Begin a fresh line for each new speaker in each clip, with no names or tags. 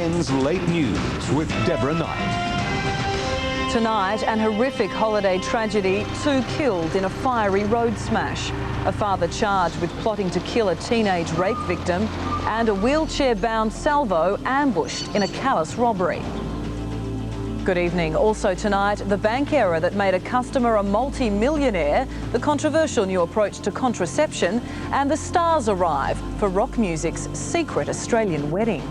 10's Late News with Deborah Knight.
Tonight, an horrific holiday tragedy, 2 killed in a fiery road smash. A father charged with plotting to kill a teenage rape victim, and a wheelchair-bound salvo ambushed in a callous robbery. Good evening. Also tonight, the bank error that made a customer a multi-millionaire, the controversial new approach to contraception, and the stars arrive for rock music's secret Australian wedding.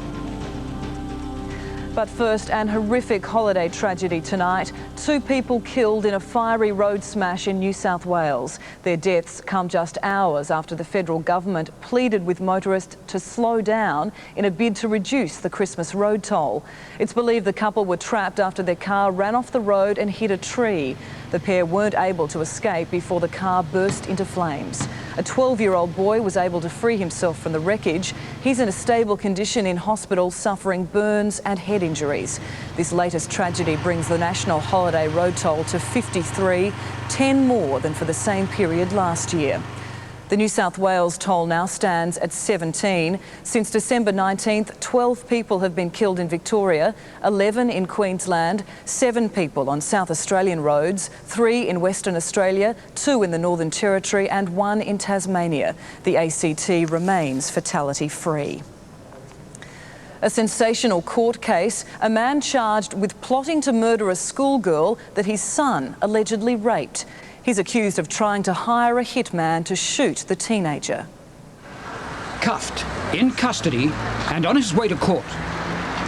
But first, an horrific holiday tragedy tonight. 2 people killed in a fiery road smash in New South Wales. Their deaths come just hours after the federal government pleaded with motorists to slow down in a bid to reduce the Christmas road toll. It's believed the couple were trapped after their car ran off the road and hit a tree. The pair weren't able to escape before the car burst into flames. A 12-year-old boy was able to free himself from the wreckage. He's in a stable condition in hospital, suffering burns and head injuries. This latest tragedy brings the national holiday road toll to 53, 10 more than for the same period last year. The New South Wales toll now stands at 17. Since December 19th, 12 people have been killed in Victoria, 11 in Queensland, 7 people on South Australian roads, 3 in Western Australia, 2 in the Northern Territory and 1 in Tasmania. The ACT remains fatality-free. A sensational court case, a man charged with plotting to murder a schoolgirl that his son allegedly raped. He's accused of trying to hire a hitman to shoot the teenager.
Cuffed, in custody and on his way to court.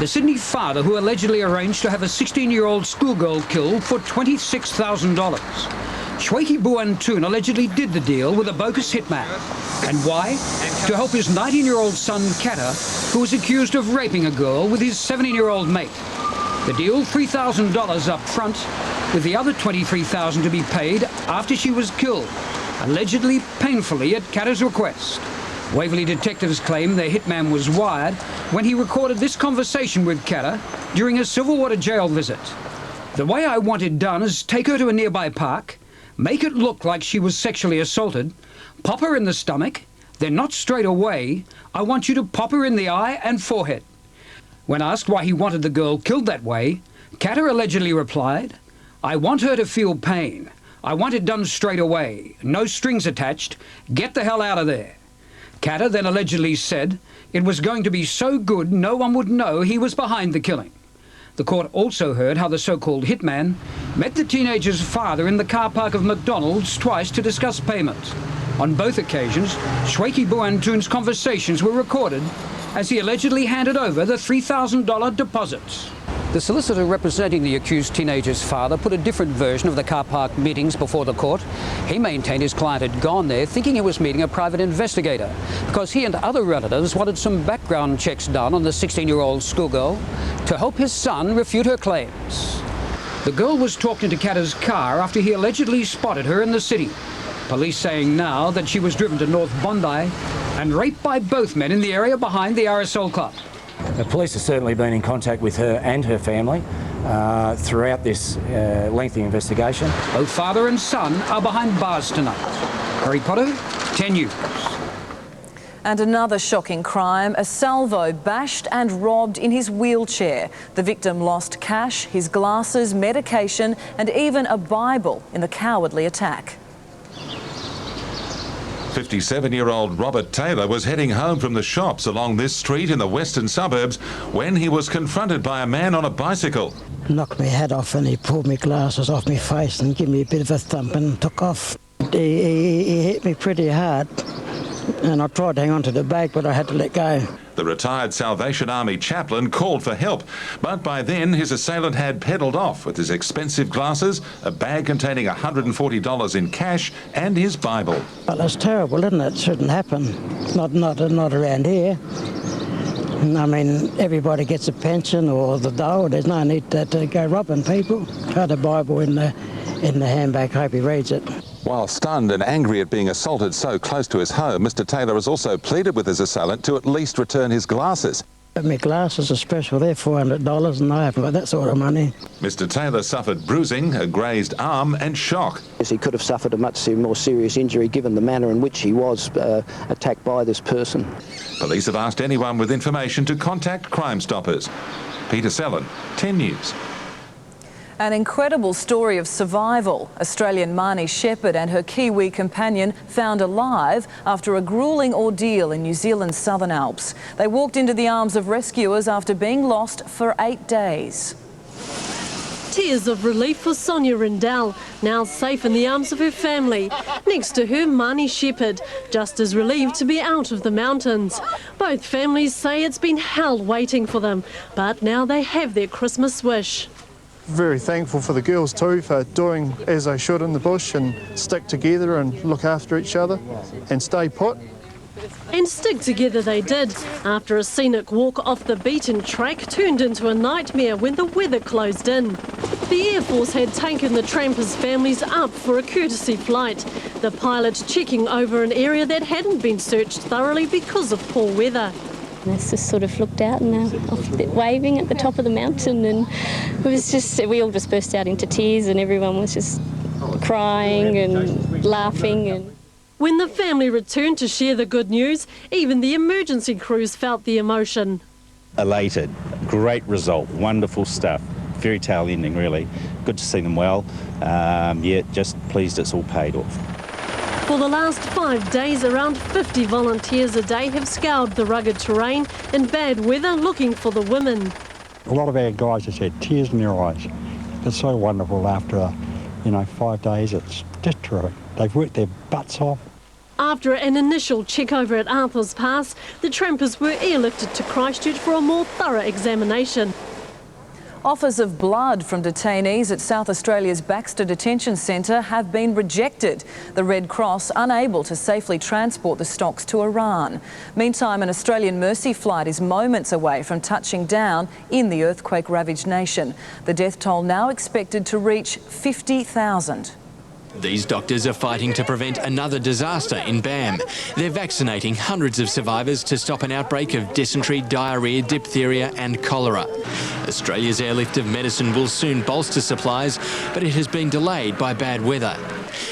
The Sydney father who allegedly arranged to have a 16-year-old schoolgirl killed for $26,000. Shweki Buantun allegedly did the deal with a bogus hitman. And why? To help his 19-year-old son, Katta, who was accused of raping a girl with his 17-year-old mate. The deal, $3,000 up front, with the other $23,000 to be paid after she was killed, allegedly painfully at Katta's request. Waverley detectives claim their hitman was wired when he recorded this conversation with Katta during a Silverwater jail visit. The way I want it done is take her to a nearby park, make it look like she was sexually assaulted, pop her in the stomach, then not straight away, I want you to pop her in the eye and forehead. When asked why he wanted the girl killed that way, Katta allegedly replied, I want her to feel pain. I want it done straight away. No strings attached. Get the hell out of there. Katta then allegedly said it was going to be so good no one would know he was behind the killing. The court also heard how the so-called hitman met the teenager's father in the car park of McDonald's twice to discuss payment. On both occasions, Shweki Buantun's conversations were recorded as he allegedly handed over the $3,000 deposits. The solicitor representing the accused teenager's father put a different version of the car park meetings before the court. He maintained his client had gone there thinking he was meeting a private investigator because he and other relatives wanted some background checks done on the 16-year-old schoolgirl to help his son refute her claims. The girl was talked into Katta's car after he allegedly spotted her in the city. Police saying now that she was driven to North Bondi and raped by both men in the area behind the RSL club.
The police have certainly been in contact with her and her family throughout this lengthy investigation.
Both father and son are behind bars tonight. Harry Potter, 10 News.
And another shocking crime, a salvo bashed and robbed in his wheelchair. The victim lost cash, his glasses, medication and even a Bible in the cowardly attack.
57-year-old Robert Taylor was heading home from the shops along this street in the western suburbs when he was confronted by a man on a bicycle.
Knocked my head off and he pulled my glasses off my face and gave me a bit of a thump and took off. He hit me pretty hard and I tried to hang on to the bag but I had to let go.
The retired Salvation Army chaplain called for help, but by then his assailant had pedalled off with his expensive glasses, a bag containing $140 in cash and his Bible.
Well, that's terrible, isn't it? It shouldn't happen. Not around here. I mean, everybody gets a pension or the dole. There's no need to go robbing people. Try the Bible in the handbag. Hope he reads it.
While stunned and angry at being assaulted so close to his home, Mr. Taylor has also pleaded with his assailant to at least return his glasses.
But my glasses are special, they're $400 and I haven't got that sort of money.
Mr Taylor suffered bruising, a grazed arm and shock.
He could have suffered a much more serious injury given the manner in which he was attacked by this person.
Police have asked anyone with information to contact Crime Stoppers. Peter Sellen, 10 News.
An incredible story of survival. Australian Marnie Shepherd and her Kiwi companion found alive after a gruelling ordeal in New Zealand's Southern Alps. They walked into the arms of rescuers after being lost for 8 days.
Tears of relief for Sonia Rindell, now safe in the arms of her family. Next to her, Marnie Shepherd, just as relieved to be out of the mountains. Both families say it's been hell waiting for them, but now they have their Christmas wish.
Very thankful for the girls too for doing as they should in the bush and stick together and look after each other and stay put.
And stick together they did, after a scenic walk off the beaten track turned into a nightmare when the weather closed in. The Air Force had taken the trampers' families up for a courtesy flight, the pilot checking over an area that hadn't been searched thoroughly because of poor weather.
They just sort of looked out and they were off waving at the top of the mountain, and we all just burst out into tears and everyone was just crying and laughing.
When the family returned to share the good news, even the emergency crews felt the emotion.
Elated, great result, wonderful stuff, fairy tale ending really. Good to see them well, just pleased it's all paid off.
For the last 5 days, around 50 volunteers a day have scoured the rugged terrain in bad weather looking for the women.
A lot of our guys have had tears in their eyes. It's so wonderful after, 5 days. It's just terrific. They've worked their butts off.
After an initial check over at Arthur's Pass, the trampers were airlifted to Christchurch for a more thorough examination.
Offers of blood from detainees at South Australia's Baxter Detention Centre have been rejected. The Red Cross unable to safely transport the stocks to Iran. Meantime, an Australian Mercy flight is moments away from touching down in the earthquake-ravaged nation. The death toll now expected to reach 50,000.
These doctors are fighting to prevent another disaster in BAM. They're vaccinating hundreds of survivors to stop an outbreak of dysentery, diarrhoea, diphtheria and cholera. Australia's airlift of medicine will soon bolster supplies, but it has been delayed by bad weather.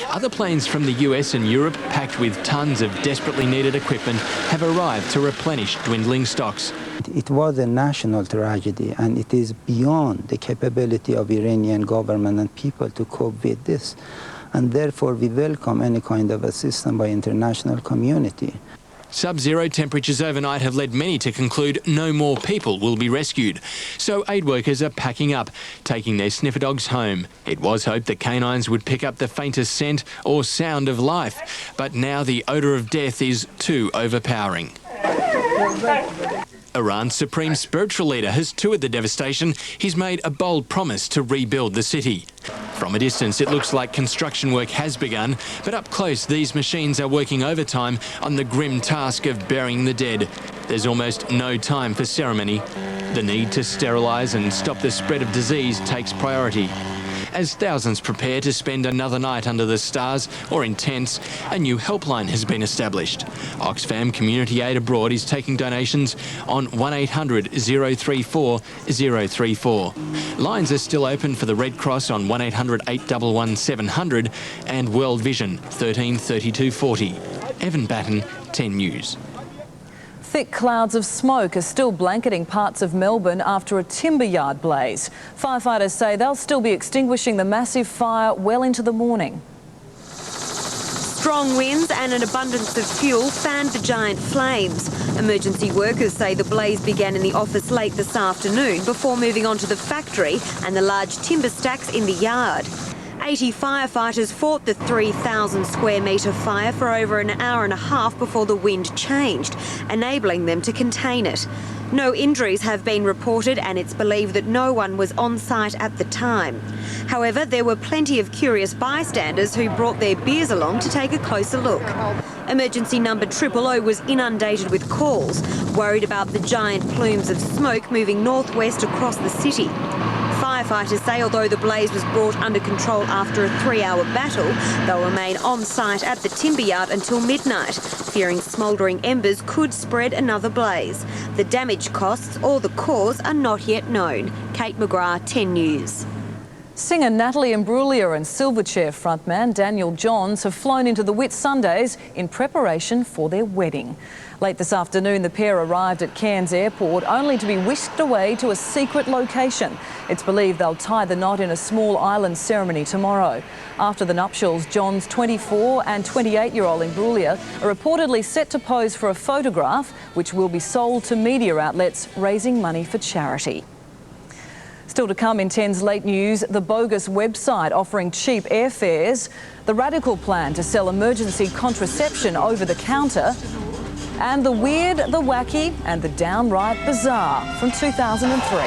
Other planes from the US and Europe, packed with tons of desperately needed equipment, have arrived to replenish dwindling stocks.
It was a national tragedy, and it is beyond the capability of Iranian government and people to cope with this. And therefore we welcome any kind of assistance by international community.
Sub-zero temperatures overnight have led many to conclude no more people will be rescued. So aid workers are packing up, taking their sniffer dogs home. It was hoped that canines would pick up the faintest scent or sound of life, but now the odour of death is too overpowering. Iran's supreme spiritual leader has toured the devastation. He's made a bold promise to rebuild the city. From a distance, it looks like construction work has begun, but up close, these machines are working overtime on the grim task of burying the dead. There's almost no time for ceremony. The need to sterilise and stop the spread of disease takes priority. As thousands prepare to spend another night under the stars or in tents, a new helpline has been established. Oxfam Community Aid Abroad is taking donations on 1800 034 034. Lines are still open for the Red Cross on 1800 811 700 and World Vision 13 32 40. Evan Batten, 10 News.
Thick clouds of smoke are still blanketing parts of Melbourne after a timber yard blaze. Firefighters say they'll still be extinguishing the massive fire well into the morning.
Strong winds and an abundance of fuel fanned the giant flames. Emergency workers say the blaze began in the office late this afternoon before moving on to the factory and the large timber stacks in the yard. 80 firefighters fought the 3,000 square metre fire for over an hour and a half before the wind changed, enabling them to contain it. No injuries have been reported and it's believed that no one was on site at the time. However, there were plenty of curious bystanders who brought their beers along to take a closer look. Emergency number 000 was inundated with calls, worried about the giant plumes of smoke moving northwest across the city. Firefighters say although the blaze was brought under control after a 3-hour battle, they'll remain on site at the timber yard until midnight, fearing smouldering embers could spread another blaze. The damage costs or the cause are not yet known. Kate McGrath, 10 News.
Singer Natalie Imbruglia and Silverchair frontman Daniel Johns have flown into the Whitsundays in preparation for their wedding. Late this afternoon, the pair arrived at Cairns Airport only to be whisked away to a secret location. It's believed they'll tie the knot in a small island ceremony tomorrow. After the nuptials, John's 24 and 28-year-old Imbruglia are reportedly set to pose for a photograph which will be sold to media outlets, raising money for charity. Still to come in 10's late news, the bogus website offering cheap airfares, the radical plan to sell emergency contraception over the counter, and the weird, the wacky and the downright bizarre from 2003.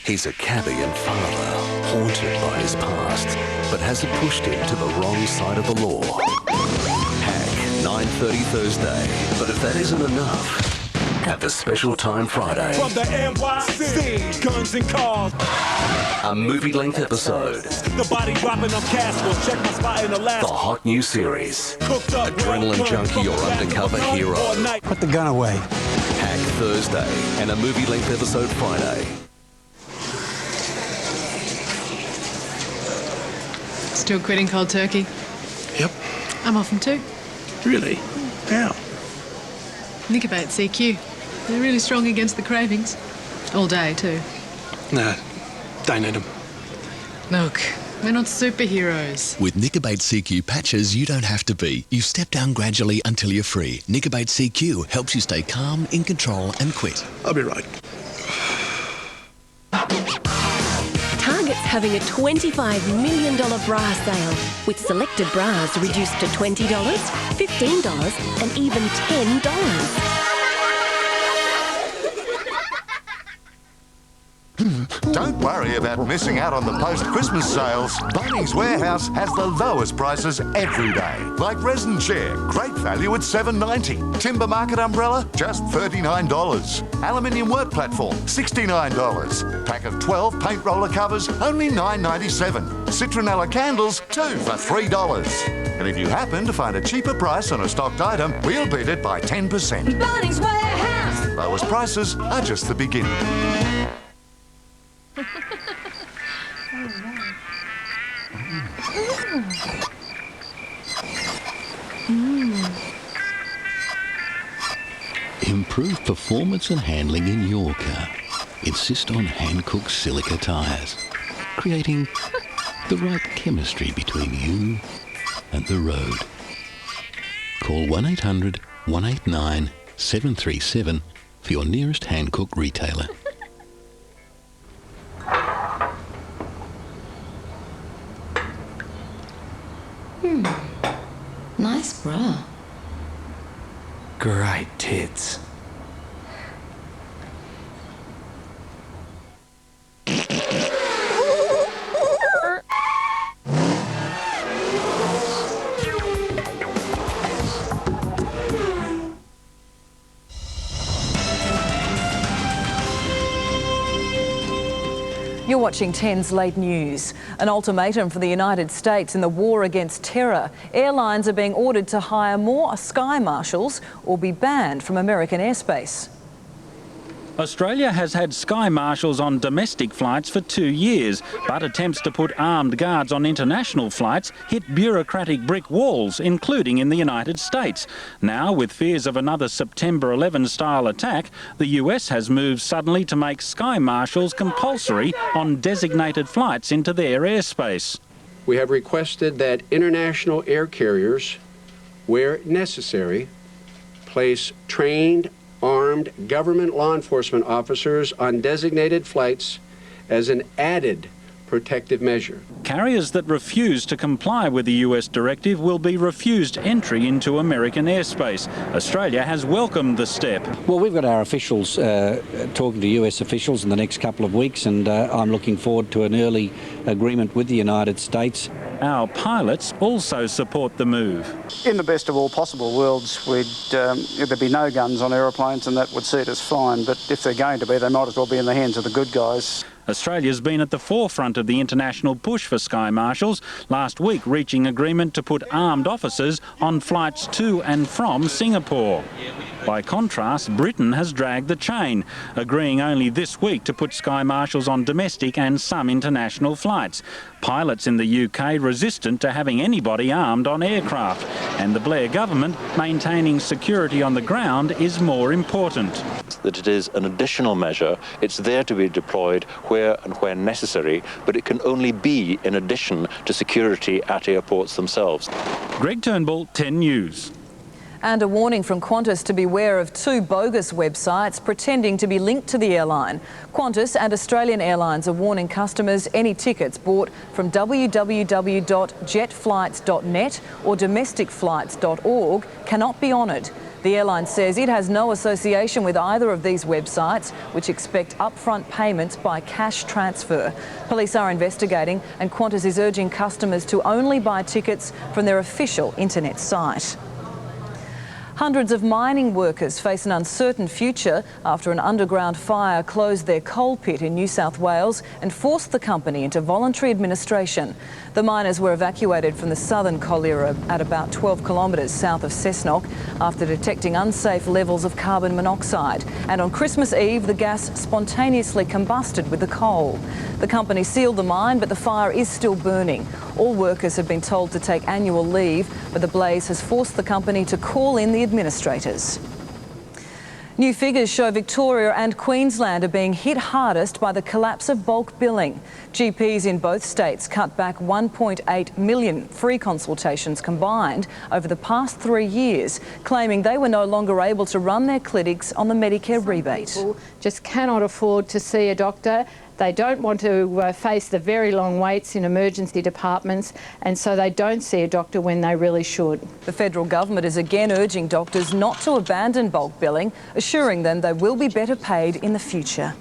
He's a Cavian father, haunted by his past, but has it pushed him to the wrong side of the law? Hack, 9:30 Thursday. But if that isn't enough, have a special time Friday.
From the NYC, guns and cars.
A movie-length episode.
The body dropping up Castle. Check my spot in the last.
The hot new series. Adrenaline junkie or undercover hero.
Put the gun away.
Hack Thursday and a movie-length episode Friday.
Still quitting cold turkey?
Yep.
I'm off them too.
Really? How?
Nicobate CQ. They're really strong against the cravings. All day too.
Nah, don't need them.
Look, we're not superheroes.
With Nicobate CQ patches, you don't have to be. You step down gradually until you're free. Nicobate CQ helps you stay calm, in control and quit.
I'll be right.
Target's having a $25 million bra sale, with selected bras reduced to $20, $15 and even $10.
Don't worry about missing out on the post-Christmas sales. Bunnings Warehouse has the lowest prices every day. Like resin chair, great value at $7.90. Timber market umbrella, just $39. Aluminium work platform, $69. Pack of 12 paint roller covers, only $9.97. Citronella candles, 2 for $3. And if you happen to find a cheaper price on a stocked item, we'll beat it by 10%.
Bunnings Warehouse!
Lowest prices are just the beginning.
Improve performance and handling in your car. Insist on hand-cooked silica tyres, creating the right chemistry between you and the road. Call 1800 189 737 for your nearest hand-cook retailer.
Nice bra.
Great tits.
You're watching 10's Late News. An ultimatum for the United States in the war against terror. Airlines are being ordered to hire more sky marshals or be banned from American airspace.
Australia has had sky marshals on domestic flights for 2 years, but attempts to put armed guards on international flights hit bureaucratic brick walls, including in the United States. Now, with fears of another September 11-style attack, the US has moved suddenly to make sky marshals compulsory on designated flights into their airspace.
We have requested that international air carriers, where necessary, place trained armed government law enforcement officers on designated flights as an added protective measure.
Carriers that refuse to comply with the US directive will be refused entry into American airspace. Australia has welcomed the step.
Well, we've got our officials talking to US officials in the next couple of weeks, and I'm looking forward to an early agreement with the United States.
Our pilots also support the move.
In the best of all possible worlds, there'd be no guns on aeroplanes, and that would suit us fine. But if they're going to be, they might as well be in the hands of the good guys.
Australia's been at the forefront of the international push for Sky Marshals, last week reaching agreement to put armed officers on flights to and from Singapore. By contrast, Britain has dragged the chain, agreeing only this week to put Sky Marshals on domestic and some international flights. Pilots in the UK resistant to having anybody armed on aircraft, and the Blair government maintaining security on the ground is more important.
That it is an additional measure. It's there to be deployed where and when necessary, but it can only be in addition to security at airports themselves.
Greg Turnbull, 10 News.
And a warning from Qantas to beware of two bogus websites pretending to be linked to the airline. Qantas and Australian Airlines are warning customers any tickets bought from www.jetflights.net or domesticflights.org cannot be honoured. The airline says it has no association with either of these websites, which expect upfront payments by cash transfer. Police are investigating, and Qantas is urging customers to only buy tickets from their official internet site. Hundreds of mining workers face an uncertain future after an underground fire closed their coal pit in New South Wales and forced the company into voluntary administration. The miners were evacuated from the southern colliery at about 12 kilometres south of Cessnock after detecting unsafe levels of carbon monoxide. And on Christmas Eve, the gas spontaneously combusted with the coal. The company sealed the mine, but the fire is still burning. All workers have been told to take annual leave, but the blaze has forced the company to call in the administrators. New figures show Victoria and Queensland are being hit hardest by the collapse of bulk billing. GPs in both states cut back 1.8 million free consultations combined over the past 3 years, claiming they were no longer able to run their clinics on the Medicare rebate.
People just cannot afford to see a doctor. They don't want to face the very long waits in emergency departments, and so they don't see a doctor when they really should.
The federal government is again urging doctors not to abandon bulk billing, assuring them they will be better paid in the future.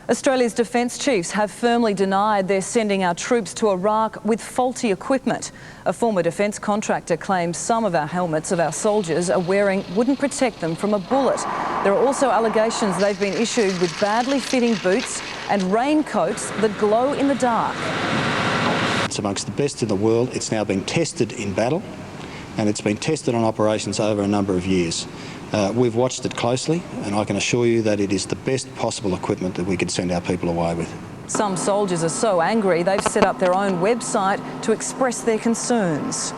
Australia's defence chiefs have firmly denied they're sending our troops to Iraq with faulty equipment. A former defence contractor claims some of our helmets of our soldiers are wearing wouldn't protect them from a bullet. There are also allegations they've been issued with badly fitting boots and raincoats that glow in the dark.
It's amongst the best in the world. It's now been tested in battle, and it's been tested on operations over a number of years. We've watched it closely, and I can assure you that it is the best possible equipment that we could send our people away with.
Some soldiers are so angry they've set up their own website to express their concerns.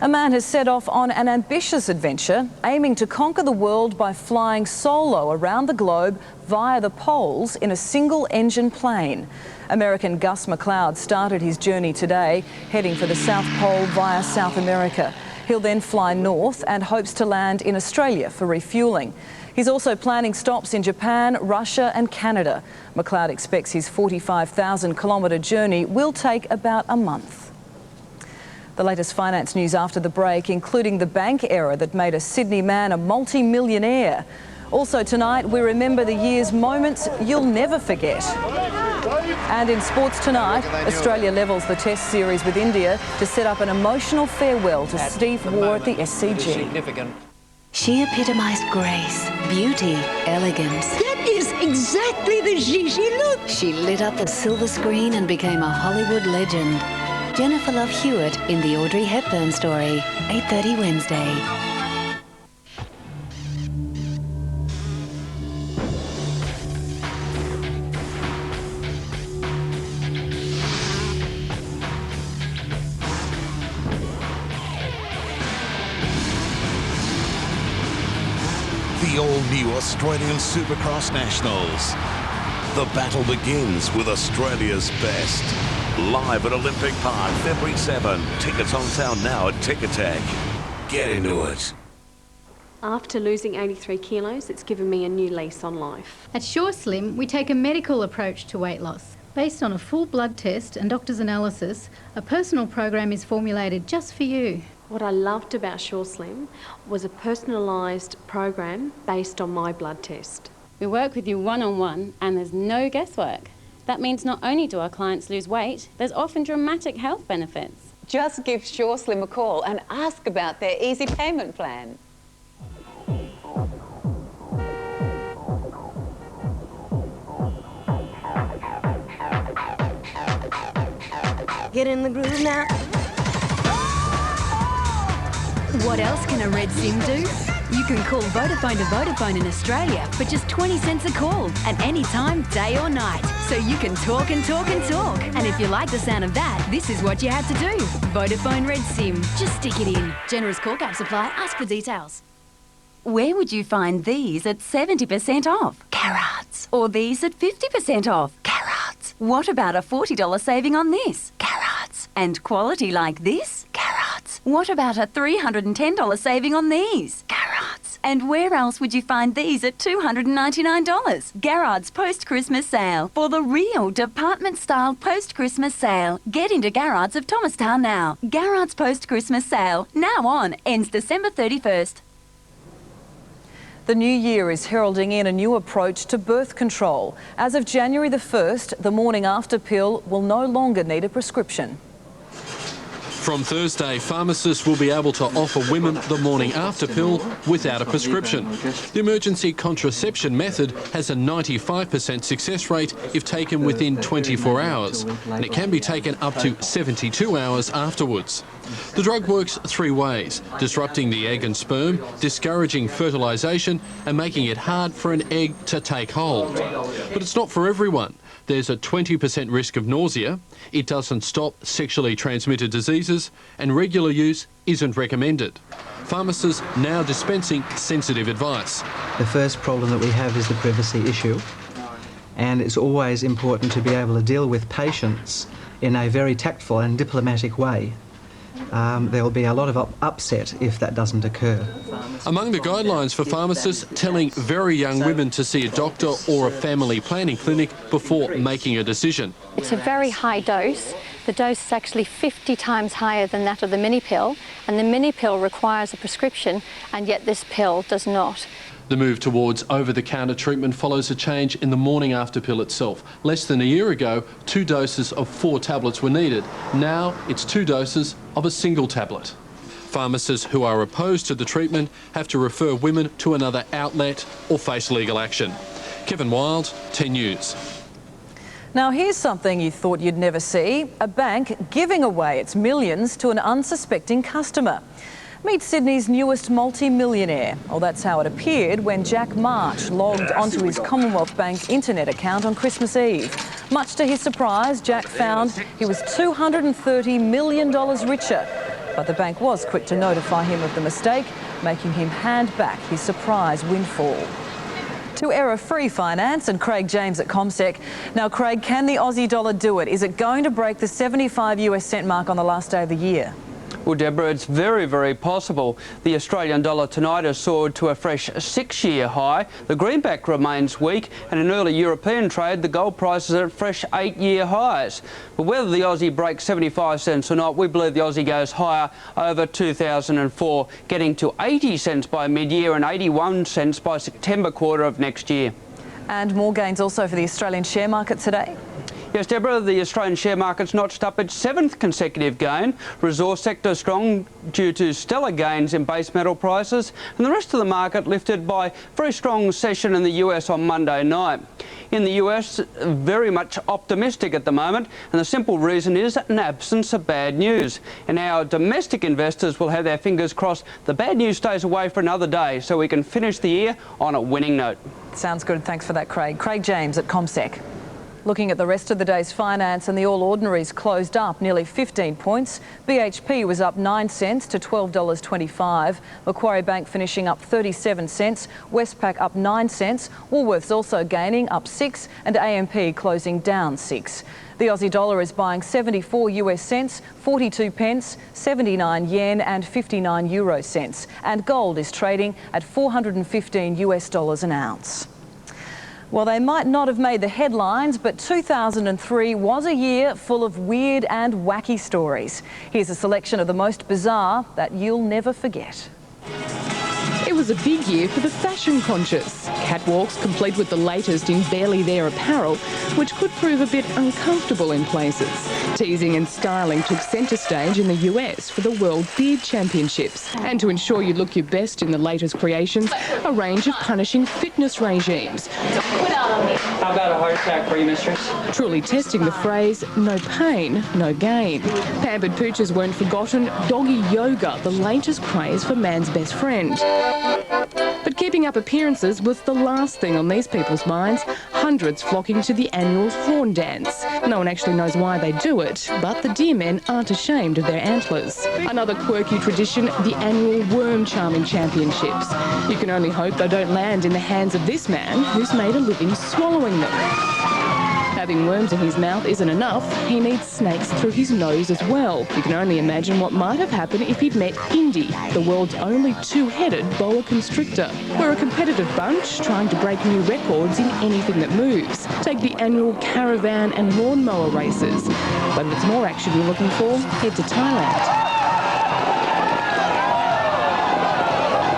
A man has set off on an ambitious adventure, aiming to conquer the world by flying solo around the globe via the poles in a single-engine plane. American Gus McLeod started his journey today, heading for the South Pole via South America. He'll then fly north and hopes to land in Australia for refuelling. He's also planning stops in Japan, Russia and Canada. McLeod expects his 45,000-kilometre journey will take about a month. The latest finance news after the break, including the bank error that made a Sydney man a multi-millionaire. Also tonight, we remember the year's moments you'll never forget. And in sports tonight, Australia levels the Test series with India to set up an emotional farewell to Steve Waugh at the SCG.
She epitomised grace, beauty, elegance.
That is exactly the Gigi look.
She lit up the silver screen and became a Hollywood legend. Jennifer Love Hewitt in The Audrey Hepburn Story, 8:30 Wednesday.
The all-new Australian Supercross Nationals. The battle begins with Australia's best. Live at Olympic Park, February 7. Tickets on sale now at Ticketek. Get into it.
After losing 83 kilos, it's given me a new lease on life.
At Sure Slim, we take a medical approach to weight loss.
Based on a full blood test and doctor's analysis, a personal program is formulated just for you.
What I loved about SureSlim was a personalised program based on my blood test.
We work with you one-on-one and there's no guesswork. That means not only do our clients lose weight, there's often dramatic health benefits.
Just give SureSlim a call and ask about their easy payment plan.
Get in the groove now.
What else can a red SIM do? You can call Vodafone to Vodafone in Australia for just 20 cents a call at any time, day or night. So you can talk and talk and talk. And if you like the sound of that, this is what you have to do. Vodafone Red SIM. Just stick it in. Generous call caps apply. Ask for details. Where would you find these at 70% off? Carrots. Or these at 50% off? Carrots. What about a $40 saving on this? Carrots. And quality like this? Carrots. What about a $310 saving on these? Carrots. And where else would you find these at $299? Garrard's post-Christmas sale. For the real department-style post-Christmas sale. Get into Garrard's of Thomastown now. Garrard's post-Christmas sale. Now on. Ends December 31st.
The new year is heralding in a new approach to birth control. As of January the 1st, the morning after pill will no longer need a prescription.
From Thursday, pharmacists will be able to offer women the morning after pill without a prescription. The emergency contraception method has a 95% success rate if taken within 24 hours, and it can be taken up to 72 hours afterwards. The drug works three ways: disrupting the egg and sperm, discouraging fertilisation, and making it hard for an egg to take hold. But it's not for everyone. There's a 20% risk of nausea, it doesn't stop sexually transmitted diseases, and regular use isn't recommended. Pharmacists now dispensing sensitive advice.
The first problem that we have is the privacy issue, and it's always important to be able to deal with patients in a very tactful and diplomatic way. There will be a lot of upset if that doesn't occur.
Among the guidelines for pharmacists, telling very young women to see a doctor or a family planning clinic before making a decision.
It's a very high dose. The dose is actually 50 times higher than that of the mini pill, and the mini pill requires a prescription, and yet this pill does not.
The move towards over-the-counter treatment follows a change in the morning after pill itself. Less than a year ago, 2 doses of 4 tablets were needed. Now it's 2 doses of a single tablet. Pharmacists who are opposed to the treatment have to refer women to another outlet or face legal action. Kevin Wild, 10 News.
Now here's something you thought you'd never see: a bank giving away its millions to an unsuspecting customer. Meet Sydney's newest multi-millionaire. Well, that's how it appeared when Jack March logged onto his Commonwealth Bank internet account on Christmas Eve. Much to his surprise, Jack found he was $230 million richer. But the bank was quick to notify him of the mistake, making him hand back his surprise windfall. To error-free finance and Craig James at CommSec. Now, Craig, can the Aussie dollar do it? Is it going to break the 75 US cent mark on the last day of the year?
Well, Deborah, it's very, very possible. The Australian dollar tonight has soared to a fresh 6-year high. The greenback remains weak, and in early European trade, the gold price is at fresh 8-year highs. But whether the Aussie breaks 75 cents or not, we believe the Aussie goes higher over 2004, getting to 80 cents by mid-year and 81 cents by September quarter of next year.
And more gains also for the Australian share market today?
Yes, Deborah, the Australian share market's notched up its 7th consecutive gain. Resource sector strong due to stellar gains in base metal prices, and the rest of the market lifted by very strong session in the US on Monday night. In the US, very much optimistic at the moment, and the simple reason is an absence of bad news. And our domestic investors will have their fingers crossed the bad news stays away for another day so we can finish the year on a winning note.
Sounds good. Thanks for that, Craig. Craig James at CommSec. Looking at the rest of the day's finance, and the All Ordinaries closed up nearly 15 points. BHP was up 9 cents to $12.25. Macquarie Bank finishing up 37 cents. Westpac up 9 cents. Woolworths also gaining, up 6, and AMP closing down 6. The Aussie dollar is buying 74 US cents, 42 pence, 79 yen and 59 euro cents. And gold is trading at $415 US an ounce. Well, they might not have made the headlines, but 2003 was a year full of weird and wacky stories. Here's a selection of the most bizarre that you'll never forget.
It was a big year for the fashion conscious. Catwalks complete with the latest in barely there apparel, which could prove a bit uncomfortable in places. Teasing and styling took centre stage in the US for the World Beard Championships. And to ensure you look your best in the latest creations, a range of punishing fitness regimes.
I've got a heart attack for you, mistress.
Truly testing the phrase, no pain, no gain. Pampered pooches weren't forgotten. Doggy yoga, the latest craze for man's best friend. But keeping up appearances was the last thing on these people's minds, hundreds flocking to the annual horn dance. No one actually knows why they do it, but the deer men aren't ashamed of their antlers. Another quirky tradition, the annual worm charming championships. You can only hope they don't land in the hands of this man who's made a living swallowing them. Having worms in his mouth isn't enough, he needs snakes through his nose as well. You can only imagine what might have happened if he'd met Indy, the world's only two-headed boa constrictor. We're a competitive bunch trying to break new records in anything that moves. Take the annual caravan and lawnmower races. But if it's more action you're looking for, head to Thailand.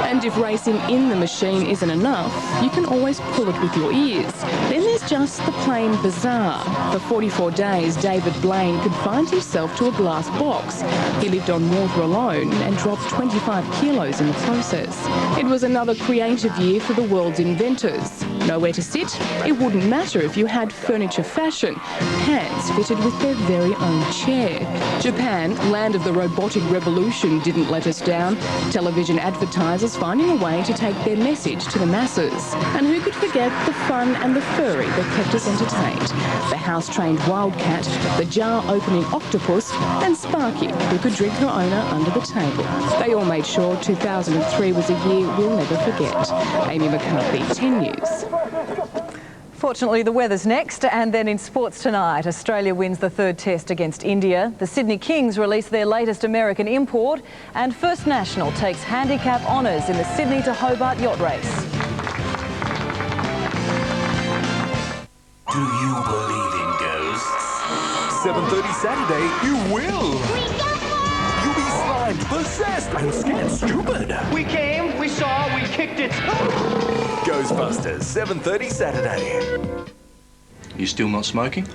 And if racing in the machine isn't enough, you can always pull it with your ears. Then there's just the plain bizarre. For 44 days, David Blaine could find himself to a glass box. He lived on water alone and dropped 25 kilos in the process. It was another creative year for the world's inventors. Nowhere to sit? It wouldn't matter if you had furniture fashion. Pants fitted with their very own chair. Japan, land of the robotic revolution, didn't let us down. Television advertisers finding a way to take their message to the masses. And who could forget the fun and the furry that kept us entertained? The house-trained wildcat, the jar-opening octopus, and Sparky, who could drink her owner under the table. They all made sure 2003 was a year we'll never forget. Amy McCarthy, 10 News.
Fortunately, the weather's next, and then in sports tonight, Australia wins the third test against India. The Sydney Kings release their latest American import, and First National takes handicap honours in the Sydney to Hobart yacht race.
Do you believe in ghosts? 7:30 Saturday, you will! You'll be slimed, possessed, and scared stupid.
We came, we saw, we kicked it.
Ghostbusters, 7:30 Saturday.
You still not smoking?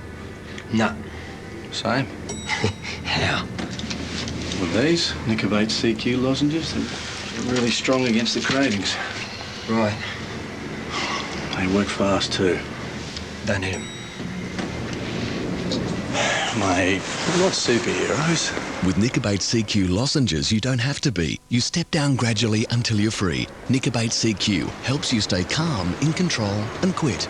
No.
Same.
How?
With these Nicobate CQ lozenges, they're really strong against the cravings.
Right.
They work fast too.
Don't need 'em.
Mate, we're not superheroes.
With Nicobate CQ lozenges, you don't have to be. You step down gradually until you're free. Nicobate CQ helps you stay calm, in control, and quit.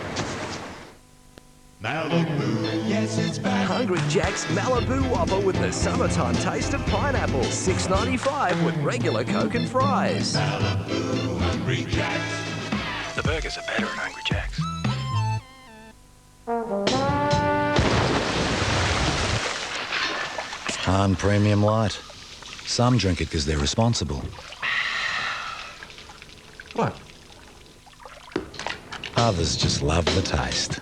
Malibu, yes, it's back.
Hungry Jack's Malibu Whopper with the summertime taste of pineapple. $6.95 with regular Coke and fries.
Malibu, Hungry Jack's.
The burgers are better at Hungry Jack's.
Han Premium Light. Some drink it because they're responsible.
What?
Others just love the taste.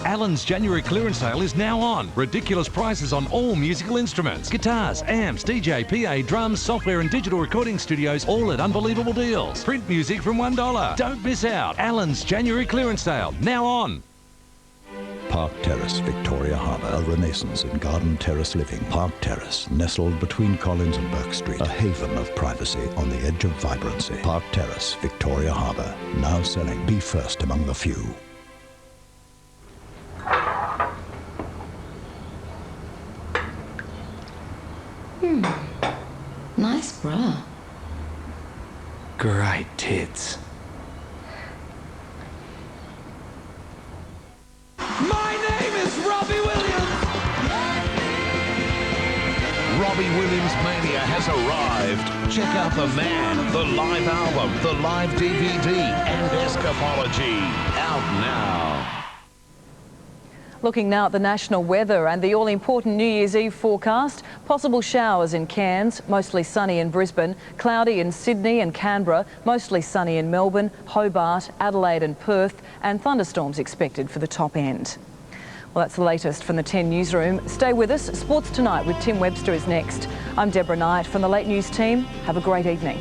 Allen's January clearance sale is now on. Ridiculous prices on all musical instruments. Guitars, amps, DJ, PA, drums, software and digital recording studios, all at unbelievable deals. Print music from $1. Don't miss out. Allen's January clearance sale, now on.
Park Terrace, Victoria Harbour, a renaissance in garden terrace living. Park Terrace, nestled between Collins and Burke Street, a haven of privacy on the edge of vibrancy. Park Terrace, Victoria Harbour, now selling. Be first among the few.
Nice bra.
Great tits.
My name is Robbie Williams. Robbie Williams Mania has arrived. Check out The Man, the live album, the live DVD, and Escapology. Out now.
Looking now at the national weather and the all-important New Year's Eve forecast. Possible showers in Cairns, mostly sunny in Brisbane, cloudy in Sydney and Canberra, mostly sunny in Melbourne, Hobart, Adelaide and Perth, and thunderstorms expected for the top end. Well, that's the latest from the 10 newsroom. Stay with us. Sports Tonight with Tim Webster is next. I'm Deborah Knight from the Late News team. Have a great evening.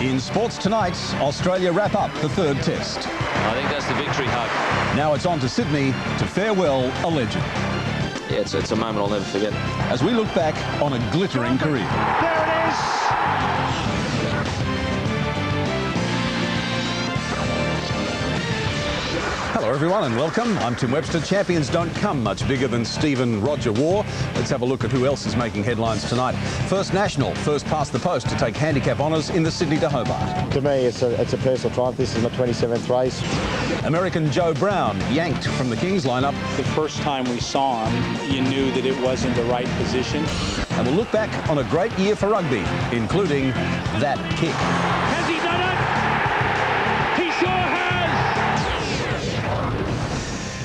In Sports Tonight, Australia wrap up the third test.
I think that's the victory hug.
Now it's on to Sydney to farewell a legend.
Yeah, it's a moment I'll never forget.
As we look back on a glittering career.
There it is!
Hello everyone and welcome. I'm Tim Webster. Champions don't come much bigger than Stephen Roger Waugh. Let's have a look at who else is making headlines tonight. First national, first past the post to take handicap honours in the Sydney to Hobart.
To me, it's a personal triumph. This is my 27th race.
American Joe Brown yanked from the Kings lineup.
The first time we saw him, you knew that it wasn't the right position.
And we'll look back on a great year for rugby, including that kick.
Has he done it? He sure has!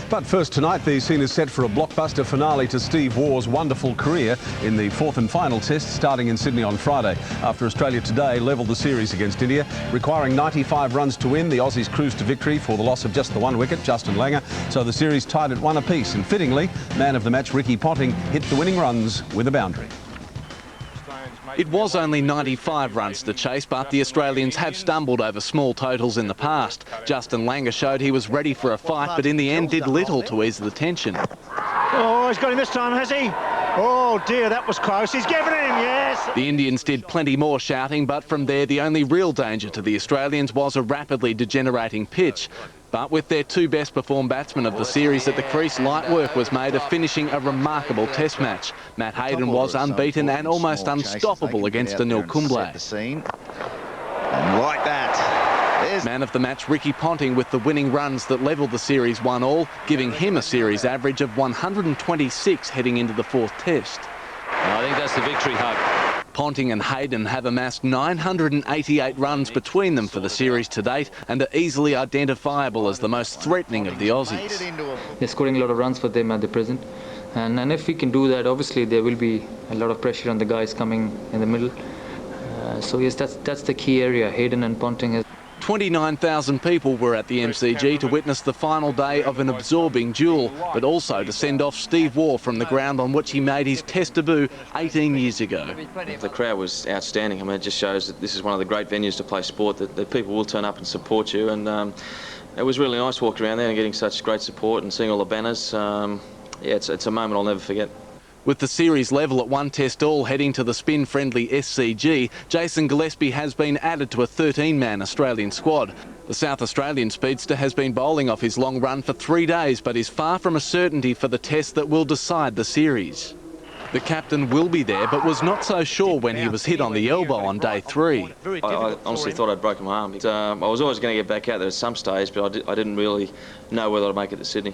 But first tonight, the scene is set for a blockbuster finale to Steve Waugh's wonderful career in the fourth and final test starting in Sydney on Friday. After Australia today levelled the series against India, requiring 95 runs to win, the Aussies cruised to victory for the loss of just the one wicket, Justin Langer. So the series tied at 1 apiece, and fittingly, man of the match Ricky Ponting hit the winning runs with a boundary.
It was only 95 runs to chase, but the Australians have stumbled over small totals in the past. Justin Langer showed he was ready for a fight, but in the end did little to ease the tension.
Oh, he's got him this time, has he? Oh dear, that was close. He's given him, yes!
The Indians did plenty more shouting, but from there the only real danger to the Australians was a rapidly degenerating pitch. But with their two best performed batsmen of the series at the crease, light work was made of finishing a remarkable test match. Matt Hayden was unbeaten and almost unstoppable against Anil Kumble.
And like that.
Man of the match Ricky Ponting with the winning runs that levelled the series 1-1, giving him a series average of 126 heading into the fourth test.
I think that's the victory hug.
Ponting and Hayden have amassed 988 runs between them for the series to date and are easily identifiable as the most threatening of the Aussies.
They're scoring a lot of runs for them at the present, and if we can do that, obviously there will be a lot of pressure on the guys coming in the middle. So yes, that's the key area. Hayden and Ponting.
29,000 people were at the MCG to witness the final day of an absorbing duel, but also to send off Steve Waugh from the ground on which he made his test debut 18 years ago.
The crowd was outstanding. I mean, it just shows that this is one of the great venues to play sport, that people will turn up and support you. And it was really nice walking around there and getting such great support and seeing all the banners. Yeah, it's a moment I'll never forget.
With the series level at 1 test all heading to the spin-friendly SCG, Jason Gillespie has been added to a 13-man Australian squad. The South Australian speedster has been bowling off his long run for 3 days, but is far from a certainty for the test that will decide the series. The captain will be there, but was not so sure when he was hit on the elbow on day 3.
I honestly thought I'd broken my arm. I was always going to get back out there at some stage, but I didn't really know whether I'd make it to Sydney.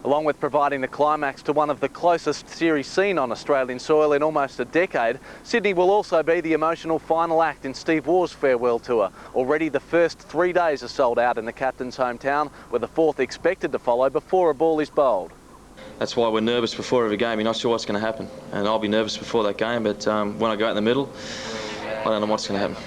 Along with providing the climax to one of the closest series seen on Australian soil in almost a decade, Sydney will also be the emotional final act in Steve Waugh's farewell tour. Already the first 3 days are sold out in the captain's hometown, with a fourth expected to follow before a ball is bowled.
That's why we're nervous before every game. You're not sure what's going to happen, and I'll be nervous before that game, but when I go out in the middle, I don't know what's going to happen.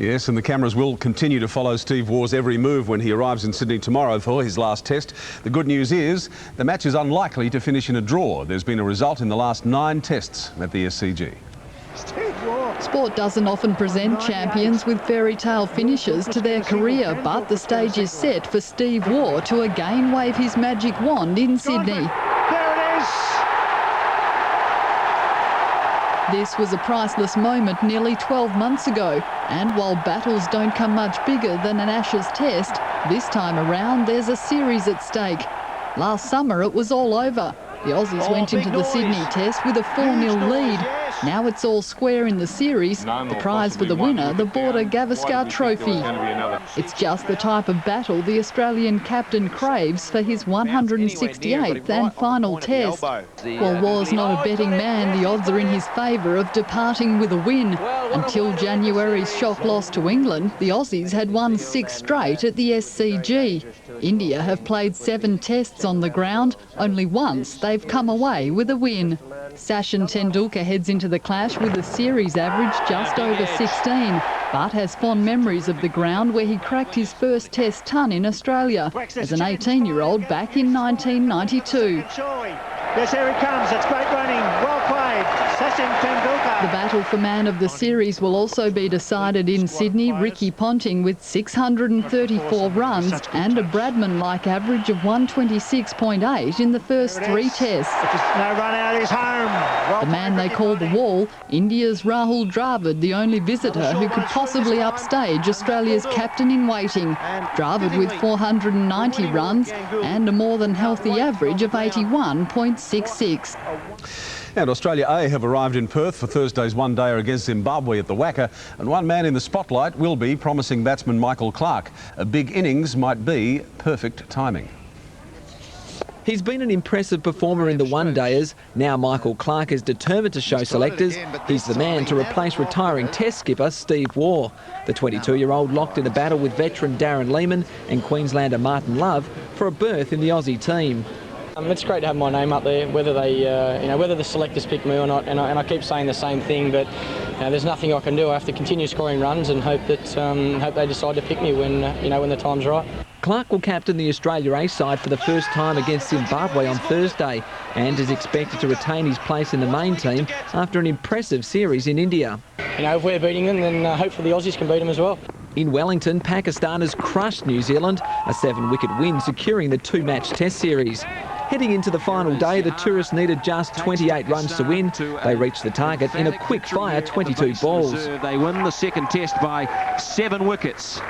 Yes, and the cameras will continue to follow Steve Waugh's every move when he arrives in Sydney tomorrow for his last test. The good news is the match is unlikely to finish in a draw. There's been a result in the last 9 tests at the SCG.
Sport doesn't often present champions with fairy tale finishes to their career, but the stage is set for Steve Waugh to again wave his magic wand in Sydney.
There it is!
This was a priceless moment nearly 12 months ago, and while battles don't come much bigger than an Ashes test, this time around there's a series at stake. Last summer it was all over. The Aussies went into the Sydney test with a 4-0 lead. Now it's all square in the series. The prize for the winner, the Border Gavaskar Trophy. It's just the type of battle the Australian captain craves for his 168th and final test. While Waugh's not a betting man, the odds are in his favour of departing with a win. Until January's shock loss to England, the Aussies had won 6 straight at the SCG. India have played 7 tests on the ground. Only once they've come away with a win. Sachin Tendulkar heads into the clash with a series average just over 16, but has fond memories of the ground where he cracked his first test ton in Australia as an 18-year-old back in 1992.
Yes, here he comes. It's great running. Well played. Sachin Tendulkar.
The battle for man of the series will also be decided in Sydney. Ricky Ponting with 634 runs and a Bradman-like average of 126.8 in the first 3 tests.
No run out, he's home. Well,
the man they call the Wall, India's Rahul Dravid, the only visitor who could possibly upstage Australia's captain-in-waiting. Dravid with 490 runs and a more than healthy average of 81.66.
And Australia A have arrived in Perth for Thursday's one-dayer against Zimbabwe at the Waugh, and one man in the spotlight will be promising batsman Michael Clarke. A big innings might be perfect timing.
He's been an impressive performer in the one-dayers. Now Michael Clarke is determined to show selectors he's the man to replace retiring Test skipper Steve Waugh. The 22-year-old locked in a battle with veteran Darren Lehmann and Queenslander Martin Love for a berth in the Aussie team.
It's great to have my name up there, whether they, whether the selectors pick me or not. And I keep saying the same thing, but there's nothing I can do. I have to continue scoring runs and hope that hope they decide to pick me when when the time's right.
Clarke will captain the Australia A side for the first time against Zimbabwe on Thursday and is expected to retain his place in the main team after an impressive series in India.
If we're beating them, then hopefully the Aussies can beat them as well.
In Wellington, Pakistan has crushed New Zealand, a 7-wicket win securing the 2-match Test series. Heading into the final day, the tourists needed just 28 runs to win. They reached the target in a quick-fire 22 balls.
They win the second test by 7 wickets.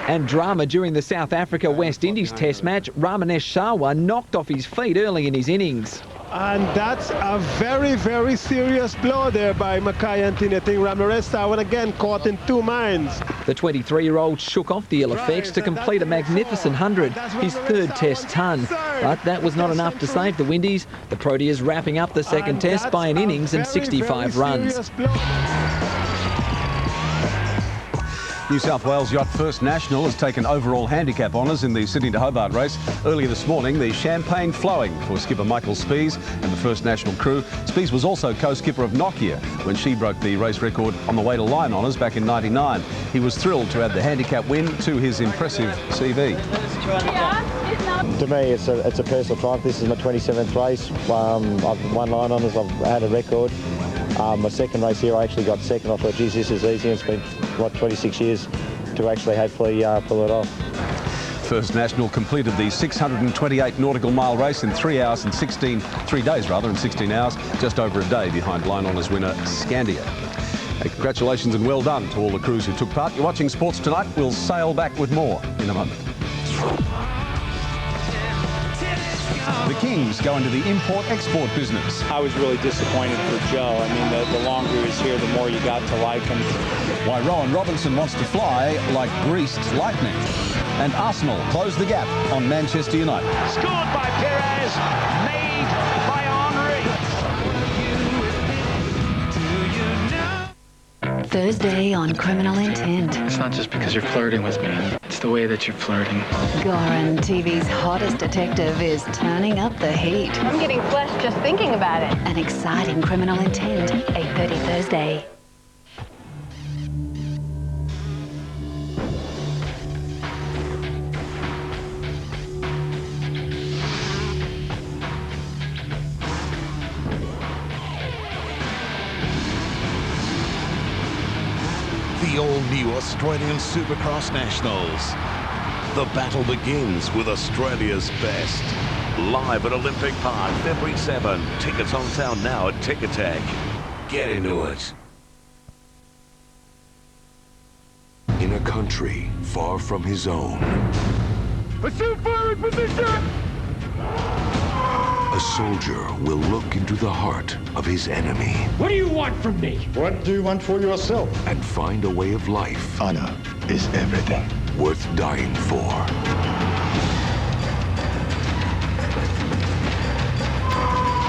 And drama during the South Africa-West Indies Test match. Ramanesh Sharma knocked off his feet early in his innings.
And that's a very, very serious blow there by Mackay Anthony. I think Ramanesh Sharma again caught in 2 minds.
The 23-year-old shook off the ill effects to complete a magnificent 100, his 3rd Test ton. But that was not enough to save the Windies. The Proteas wrapping up the second Test by an innings and 65 runs.
New South Wales Yacht First National has taken overall handicap honours in the Sydney to Hobart race. Earlier this morning, the champagne flowing for skipper Michael Spies and the First National crew. Spies was also co-skipper of Nokia when she broke the race record on the way to line honours back in '99. He was thrilled to add the handicap win to his impressive CV.
To me, it's a personal triumph. This is my 27th race. I've won line honours. I've had a record. My second race here, I actually got second. I thought, geez, this is easy. It's been, 26 years to actually hopefully pull it off.
First National completed the 628 nautical mile race in 3 days and 16 hours, just over a day behind line honours winner Scandia. Congratulations and well done to all the crews who took part. You're watching Sports Tonight. We'll sail back with more in a moment. The Kings go into the import-export business.
I was really disappointed for Joe. I mean, the longer he was here, the more you got to like him.
Why Rowan Robinson wants to fly like greased lightning. And Arsenal close the gap on Manchester United.
Scored by Perez, made by Henry.
Thursday on Criminal Intent.
It's not just because you're flirting with me. It's the way that you're flirting.
Goran, TV's hottest detective, is turning up the heat.
I'm getting flushed just thinking about it.
An exciting Criminal Intent, 8:30 Thursday.
The all-new Australian Supercross Nationals. The battle begins with Australia's best. Live at Olympic Park, February 7. Tickets on sale now at Ticketek. Get into it. In a country far from his own,
Assume firing position!
a soldier will look into the heart of his enemy.
What do you want from me?
What do you want for yourself?
And find a way of life.
Honor is everything.
Worth dying for.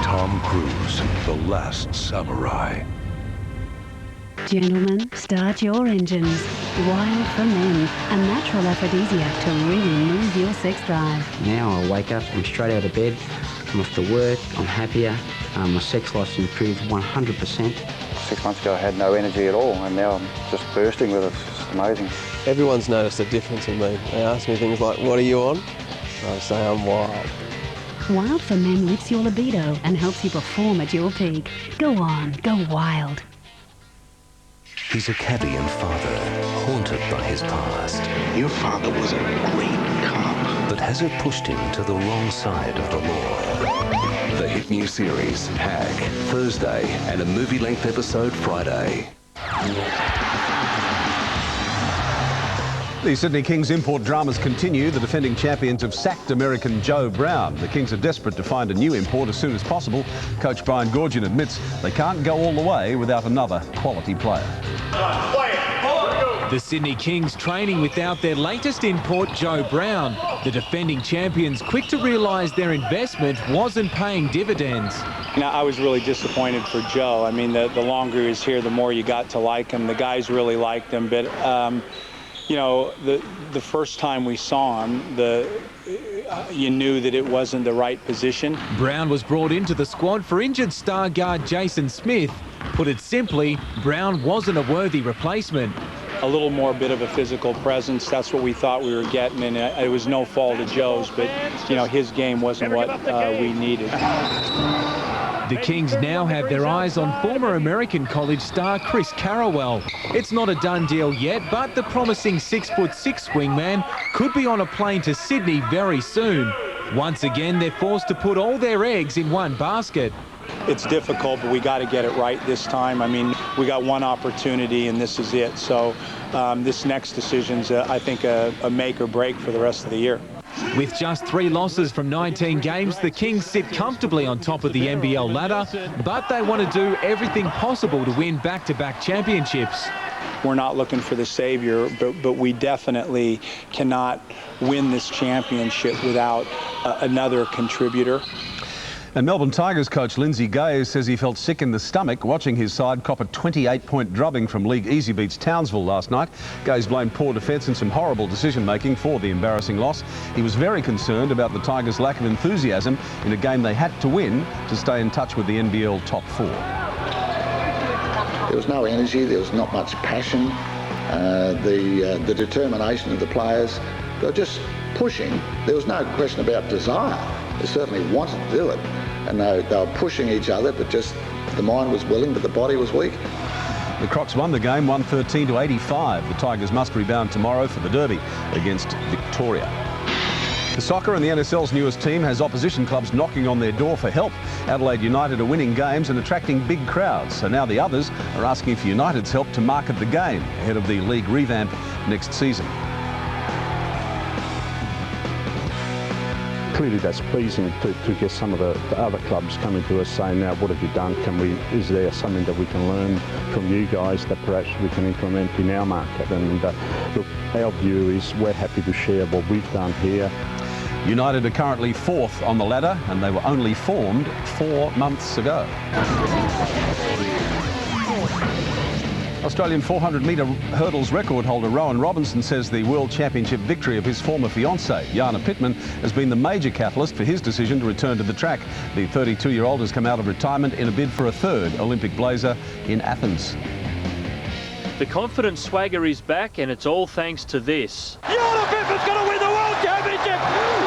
Tom Cruise, The Last Samurai.
Gentlemen, start your engines. Wild for Men, a natural aphrodisiac to really move your sex drive.
Now I wake up, I'm straight out of bed, I'm off to work, I'm happier, my sex life's improved 100%.
6 months ago I had no energy at all, and now I'm just bursting with it. It's just amazing.
Everyone's noticed a difference in me. They ask me things like, what are you on? I say I'm wild.
Wild for Men lifts your libido and helps you perform at your peak. Go on, go wild.
He's a Caribbean father, haunted by his past.
Your father was a great cop.
But has it pushed him to the wrong side of the law? The hit new series, Hag, Thursday, and a movie-length episode Friday.
The Sydney Kings import dramas continue. The defending champions have sacked American Joe Brown. The Kings are desperate to find a new import as soon as possible. Coach Brian Goorjian admits they can't go all the way without another quality player.
The Sydney Kings training without their latest import, Joe Brown. The defending champions quick to realise their investment wasn't paying dividends.
You know, I was really disappointed for Joe. I mean, the longer he was here, the more you got to like him. The guys really liked him, but you know, the first time we saw him, you knew that it wasn't the right position.
Brown was brought into the squad for injured star guard Jason Smith. Put it simply, Brown wasn't a worthy replacement.
A little more bit of a physical presence, that's what we thought we were getting, and it was no fault of Joe's, but, you know, his game wasn't what we needed.
The Kings now have their eyes on former American college star Chris Carrawell. It's not a done deal yet, but the promising 6'6" wingman could be on a plane to Sydney very soon. Once again, they're forced to put all their eggs in one basket.
It's difficult, but we got to get it right this time. I mean, we got one opportunity, and this is it. So this next decision's, I think, a make or break for the rest of the year.
With just 3 losses from 19 games, the Kings sit comfortably on top of the NBL ladder, but they want to do everything possible to win back-to-back championships.
We're not looking for the savior, but we definitely cannot win this championship without another contributor.
And Melbourne Tigers coach Lindsay Gay says he felt sick in the stomach watching his side cop a 28-point drubbing from League Easy Beats Townsville last night. Gay's blamed poor defence and some horrible decision-making for the embarrassing loss. He was very concerned about the Tigers' lack of enthusiasm in a game they had to win to stay in touch with the NBL top 4.
There was no energy, there was not much passion. The determination of the players, they were just pushing. There was no question about desire. They certainly wanted to do it, and they were pushing each other, but just the mind was willing, but the body was weak.
The Crocs won the game 113-85. The Tigers must rebound tomorrow for the derby against Victoria. The soccer and the NSL's newest team has opposition clubs knocking on their door for help. Adelaide United are winning games and attracting big crowds, so now the others are asking for United's help to market the game ahead of the league revamp next season.
Clearly that's pleasing to get some of the other clubs coming to us saying, now what have you done? Is there something that we can learn from you guys that perhaps we can implement in our market? And look, our view is we're happy to share what we've done here.
United are currently 4th on the ladder, and they were only formed 4 months ago. Australian 400-metre hurdles record holder Rowan Robinson says the World Championship victory of his former fiancée, Jana Pittman, has been the major catalyst for his decision to return to the track. The 32-year-old has come out of retirement in a bid for a 3rd Olympic blazer in Athens.
The confident swagger is back, and it's all thanks to this.
Jana Pittman's going to win the World Championship!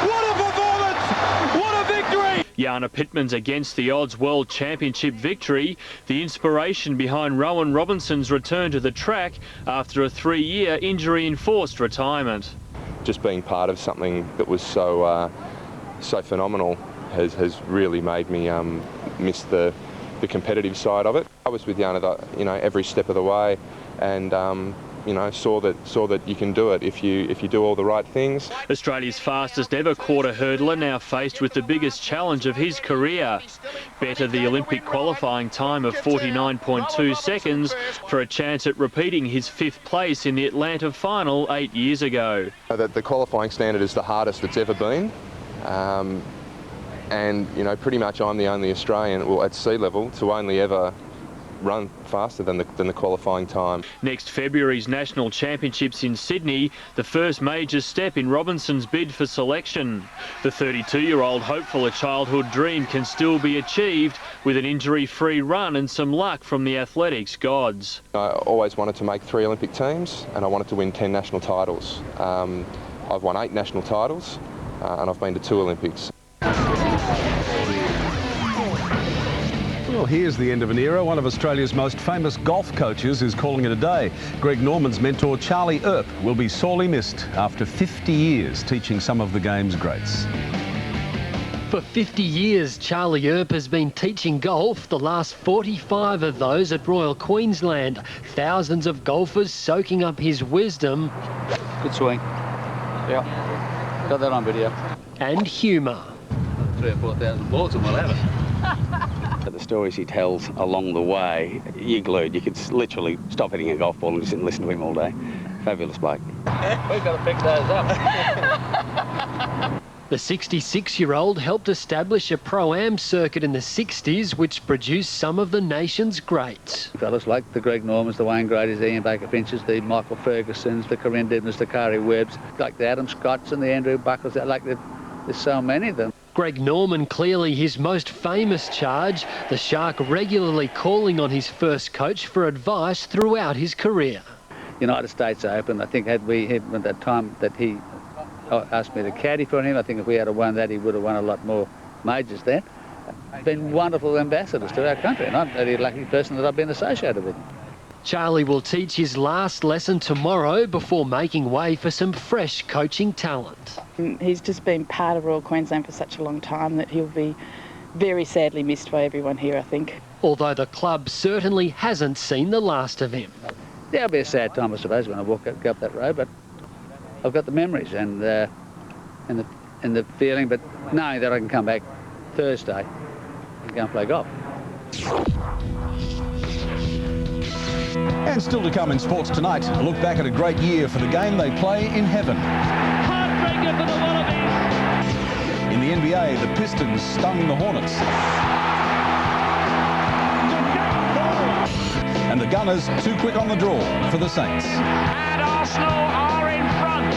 What a performance! What a victory!
Jana Pittman's against the odds World Championship victory, the inspiration behind Rowan Robinson's return to the track after a 3-year injury-enforced retirement.
Just being part of something that was so phenomenal has really made me miss the the competitive side of it. I was with Yana, every step of the way, and saw that you can do it if you do all the right things.
Australia's fastest ever quarter hurdler now faced with the biggest challenge of his career. Better the Olympic qualifying time of 49.2 seconds for a chance at repeating his 5th place in the Atlanta final 8 years ago.
The qualifying standard is the hardest it's ever been. And pretty much I'm the only Australian, at sea level, to only ever run faster than the qualifying time.
Next February's National Championships in Sydney, the first major step in Robinson's bid for selection. The 32-year-old hopeful a childhood dream can still be achieved with an injury-free run and some luck from the athletics gods.
I always wanted to make 3 Olympic teams, and I wanted to win 10 national titles. I've won 8 national titles, and I've been to 2 Olympics.
Well, here's the end of an era. One of Australia's most famous golf coaches is calling it a day. Greg Norman's mentor, Charlie Earp, will be sorely missed after 50 years teaching some of the game's greats.
For 50 years, Charlie Earp has been teaching golf, the last 45 of those at Royal Queensland. Thousands of golfers soaking up his wisdom.
Good swing. Yeah. Got that on video.
And humour.
3,000 or 4,000 balls and we'll have it. The stories he tells along the way, you're glued. You could literally stop hitting a golf ball and just sit and listen to him all day. Fabulous bloke.
We've got to pick those up. The 66-year-old helped establish a Pro-Am circuit in the 60s, which produced some of the nation's greats.
Fellas like the Greg Normans, the Wayne Grady's, the Ian Baker Finches, the Michael Fergusons, the Corinne Dibners, the Kari Webbs, like the Adam Scotts and the Andrew Buckles. There's so many of them.
Greg Norman clearly his most famous charge, the Shark regularly calling on his first coach for advice throughout his career.
United States Open, I think had that time that he asked me to caddy for him, I think if we had won that, he would have won a lot more majors then. Been wonderful ambassadors to our country, and I'm a very lucky person that I've been associated with.
Charlie will teach his last lesson tomorrow before making way for some fresh coaching talent.
He's just been part of Royal Queensland for such a long time that he'll be very sadly missed by everyone here, I think.
Although the club certainly hasn't seen the last of him.
Yeah, it'll be a sad time, I suppose, when I go up that road, but I've got the memories and the feeling, but knowing that I can come back Thursday and go and play golf.
And still to come in sports tonight, a look back at a great year for the game they play in heaven.
Heartbreaker for the Wallabies.
In the NBA, the Pistons stung the Hornets. And the Gunners too quick on the draw for the Saints.
And Arsenal are in front.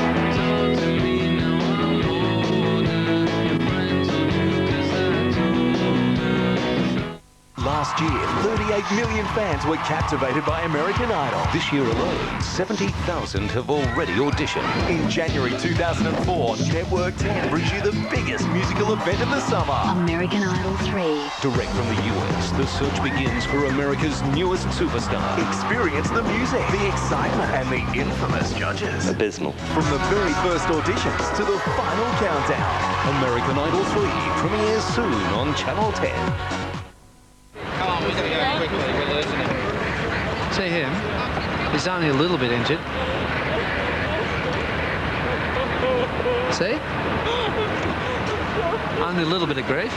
Last year, 38 million fans were captivated by American Idol. This year alone, 70,000 have already auditioned. In January 2004, Network 10 brings you the biggest musical event of the summer.
American Idol 3.
Direct from the US, the search begins for America's newest superstar. Experience the music, the excitement, and the infamous judges.
Abysmal.
From the very first auditions to the final countdown, American Idol 3 premieres soon on Channel 10.
We gotta go quickly, we're losing him. See him? He's only a little bit injured. See? Only a little bit of grief.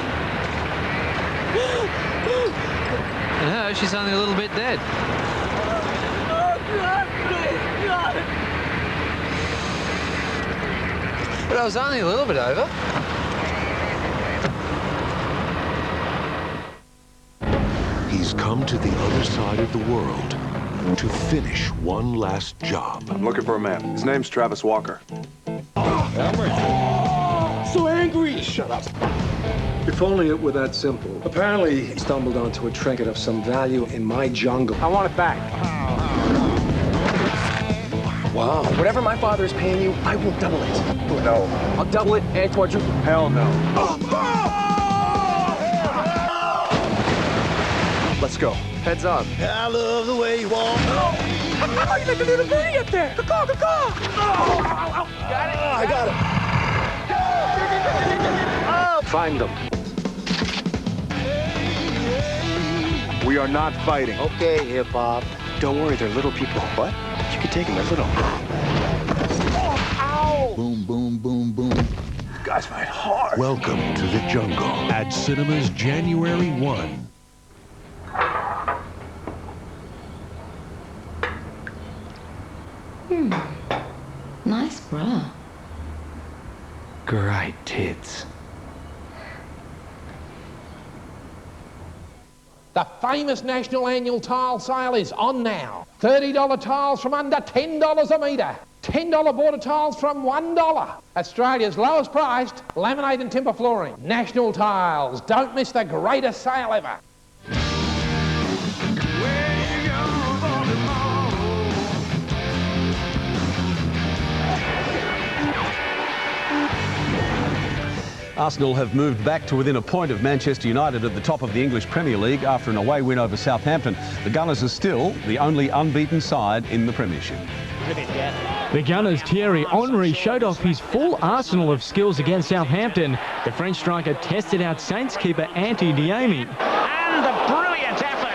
And her, she's only a little bit dead. But I was only a little bit over.
He's come to the other side of the world to finish one last job.
I'm looking for a man. His name's Travis Walker.
So angry! Shut up. If only it were that simple. Apparently, he stumbled onto a trinket of some value in my jungle. I want it back. Wow. Whatever my father is paying you, I will double it. Oh, no. I'll double it and quadruple. Hell no. Let's go. Heads up.
I love the way you walk. Oh, you like a little birdie up there. Caw, caw, caw. Got it?
I got it.
Oh.
Find them.
We are not fighting.
Okay, hip-hop.
Don't worry, they're little people. What? You can take them, they're little.
Ow!
Boom, boom, boom, boom.
You guys fight hard.
Welcome to the jungle at cinemas January 1.
Nice bra.
Great tits.
The famous National Annual Tile Sale is on now. $30 tiles from under $10 a metre. $10 border tiles from $1. Australia's lowest priced laminate and timber flooring. National Tiles. Don't miss the greatest sale ever.
Arsenal have moved back to within a point of Manchester United at the top of the English Premier League after an away win over Southampton. The Gunners are still the only unbeaten side in the Premiership.
The Gunners' Thierry Henry showed off his full arsenal of skills against Southampton. The French striker tested out Saints keeper Antti Niemi.
And the brilliant effort.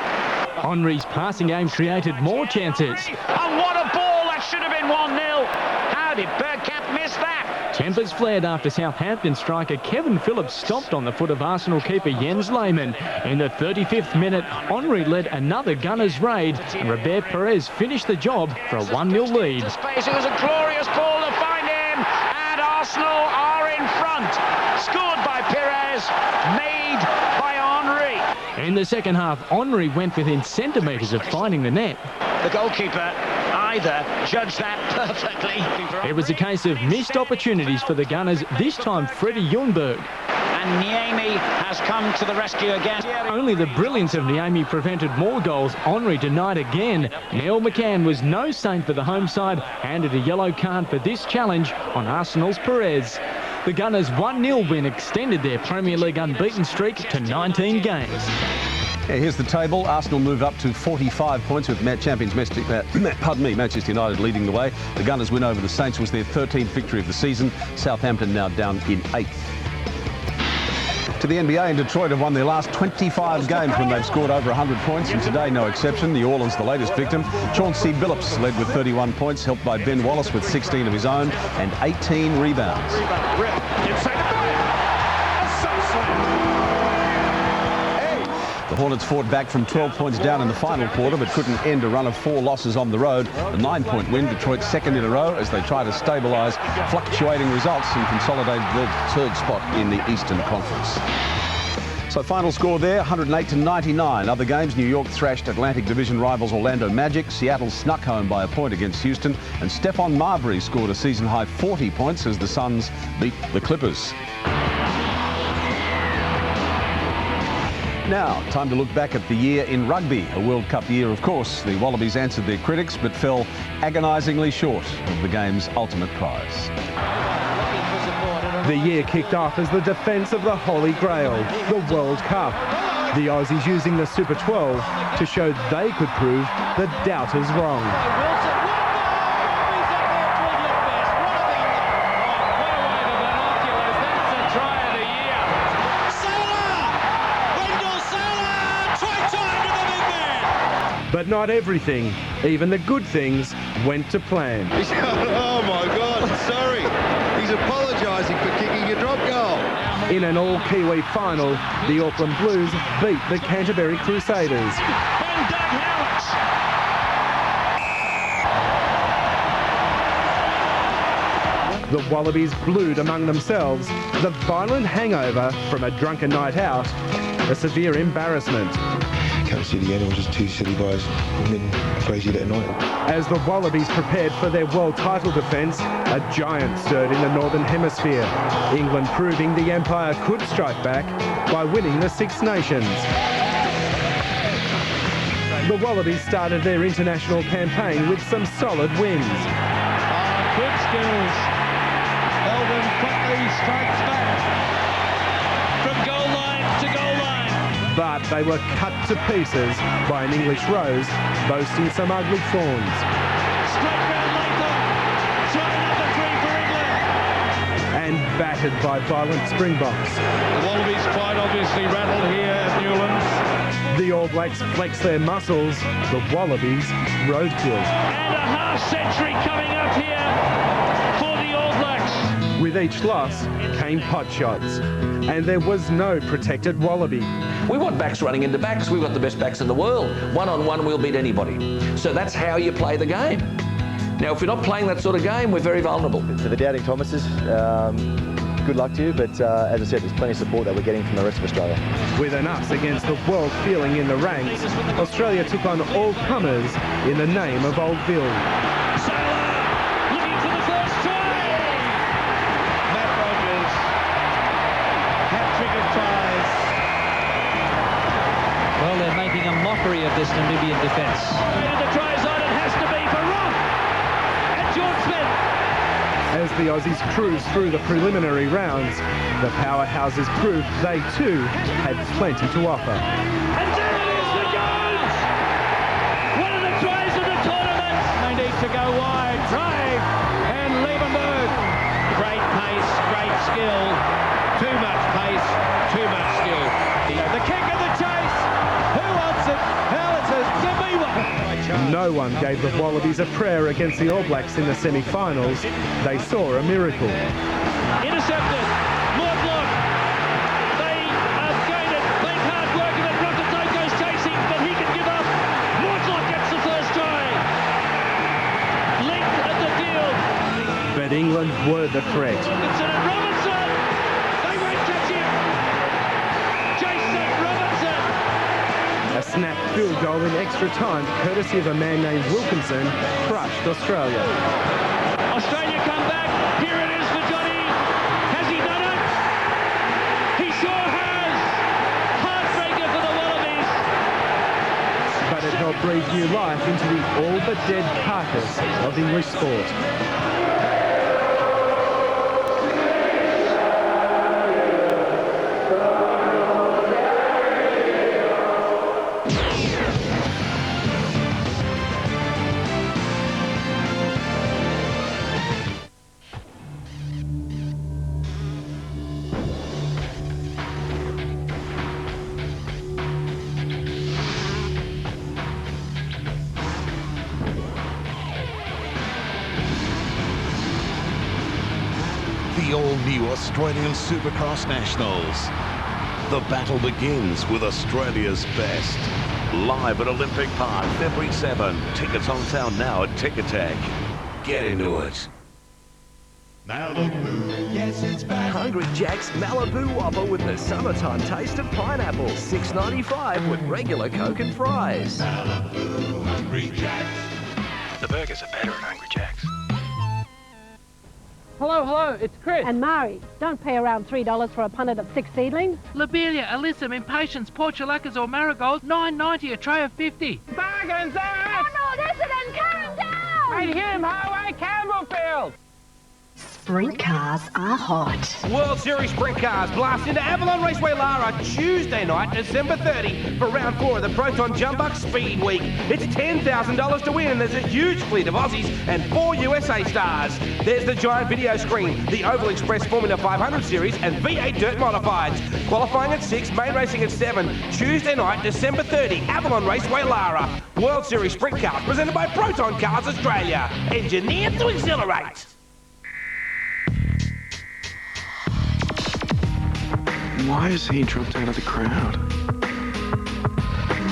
Henry's passing game created more chances.
And what a ball! That should have been 1-0. How did Bergkamp miss that?
Tempers flared after Southampton striker Kevin Phillips stomped on the foot of Arsenal keeper Jens Lehmann. In the 35th minute, Henry led another Gunners raid and Robert Perez finished the job for a 1-0 lead.
It was a glorious ball to find him, and Arsenal are in front. Scored by Perez, made by Henry.
In the second half, Henry went within centimetres of finding the net.
The goalkeeper either judged that perfectly.
It was a case of missed opportunities for the Gunners, this time Freddie Ljungberg.
And Niemi has come to the rescue again.
Only the brilliance of Niemi prevented more goals. Henry denied again. Neil McCann was no saint for the home side, handed a yellow card for this challenge on Arsenal's Perez. The Gunners' 1-0 win extended their Premier League unbeaten streak to 19 games.
Yeah, here's the table. Arsenal move up to 45 points with Manchester United leading the way. The Gunners' win over the Saints was their 13th victory of the season. Southampton now down in 8th. To the NBA, in Detroit have won their last 25 games when they've scored over 100 points, and today no exception. New Orleans, the latest victim. Chauncey Billups led with 31 points, helped by Ben Wallace with 16 of his own and 18 rebounds. The Hornets fought back from 12 points down in the final quarter, but couldn't end a run of 4 losses on the road. A 9-point win, Detroit's second in a row, as they try to stabilise fluctuating results and consolidate their third spot in the Eastern Conference. So final score there, 108-99. Other games, New York thrashed Atlantic Division rivals Orlando Magic. Seattle snuck home by a point against Houston. And Stephon Marbury scored a season-high 40 points as the Suns beat the Clippers. Now, time to look back at the year in rugby. A World Cup year, of course. The Wallabies answered their critics, but fell agonisingly short of the game's ultimate prize.
The year kicked off as the defence of the Holy Grail, the World Cup. The Aussies using the Super 12 to show they could prove the doubters wrong. But not everything, even the good things, went to plan.
Oh my God, sorry. He's apologising for kicking a drop goal.
In an all-Kiwi final, the Auckland Blues beat the Canterbury Crusaders. The Wallabies blued among themselves, the violent hangover from a drunken night out, a severe embarrassment.
Can't see the end, it was just 2 silly guys winning crazy that night.
As the Wallabies prepared for their world title defence, a giant stirred in the Northern Hemisphere. England proving the Empire could strike back by winning the Six Nations. The Wallabies started their international campaign with some solid wins.
Good skills. Melbourne quickly strikes back from goal line to goal line.
But they were cut to pieces by an English Rose boasting some ugly fawns.
Straight round Latham. Try another 3 for England.
And battered by violent Springboks.
The Wallabies quite obviously rattled here at Newlands.
The All Blacks flex their muscles, the Wallabies roadkill.
And a half-century coming up here for the All Blacks.
With each loss came pot shots, and there was no protected Wallaby.
We want backs running into backs. We've got the best backs in the world. One-on-one, we'll beat anybody. So that's how you play the game. Now, if we're not playing that sort of game, we're very vulnerable.
To the doubting Thomases, good luck to you, but as I said, there's plenty of support that we're getting from the rest of Australia.
With an us against the world feeling in the ranks, Australia took on all comers in the name of Old Bill.
Looking for the first try. Matt Rogers. Hat-trick of tries.
Well, they're making a mockery of this Namibian defence.
The try zone, it has to be for Rock. And George Smith.
As the Aussies cruised through the preliminary rounds, the powerhouses proved they too had plenty to offer.
And there it is, the goals! One of the tries of the tournament. They need to go wide. Drive and Liebenberg. Great pace, great skill. Too much pace, too much skill. The kick of the chase. Who wants it? Howlitzers, give me one.
No one gave the Wallabies a prayer against the All Blacks in the semi-finals. They saw a miracle.
Intercepted. Mortlock. They are going to make hard work of it. Rocketone goes chasing, but he can give up. Mortlock gets the first try. Length at the field.
But England were the threat.
Considered Robinson. They won't catch him. Jason Robinson.
A snap field goal in extra time, courtesy of a man named Wilkinson, crushed Australia.
Australia come back. Here it is for Johnny. Has he done it? He sure has. Heartbreaker for the Wallabies.
But it helped breathe new life into the all but dead carcass of English sport.
The all-new Australian Supercross Nationals. The battle begins with Australia's best. Live at Olympic Park, February 7. Tickets on sale now at Ticketek. Get into it.
Malibu, yes it's back.
Hungry Jack's Malibu Whopper with the summertime taste of pineapple. $6.95 with regular Coke and fries.
Malibu, Hungry Jack's.
The burgers are better at Hungry Jack's.
Hello, it's Chris.
And Mari. Don't pay around $3 for a punnet of 6 seedlings.
Lobelia, Alyssum, Impatience, Portulacas or Marigolds, $9.90 a tray of 50.
Bargains, eh? Oh no, this isn't calm down!
Right here in Highway Campbellfield.
Sprint cars are hot.
World Series Sprint Cars blast into Avalon Raceway Lara Tuesday night, December 30 for round 4 of the Proton Jumbuck Speed Week. It's $10,000 to win and there's a huge fleet of Aussies and 4 USA stars. There's the giant video screen, the Oval Express Formula 500 Series and V8 Dirt Modifieds. Qualifying at 6, main racing at 7. Tuesday night, December 30, Avalon Raceway Lara. World Series Sprint Cars presented by Proton Cars Australia. Engineered to exhilarate.
Why is he dropped out of the crowd?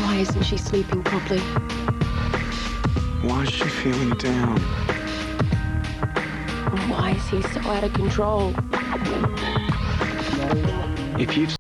Why isn't she sleeping properly?
Why is she feeling down?
Why is he so out of control?
If you've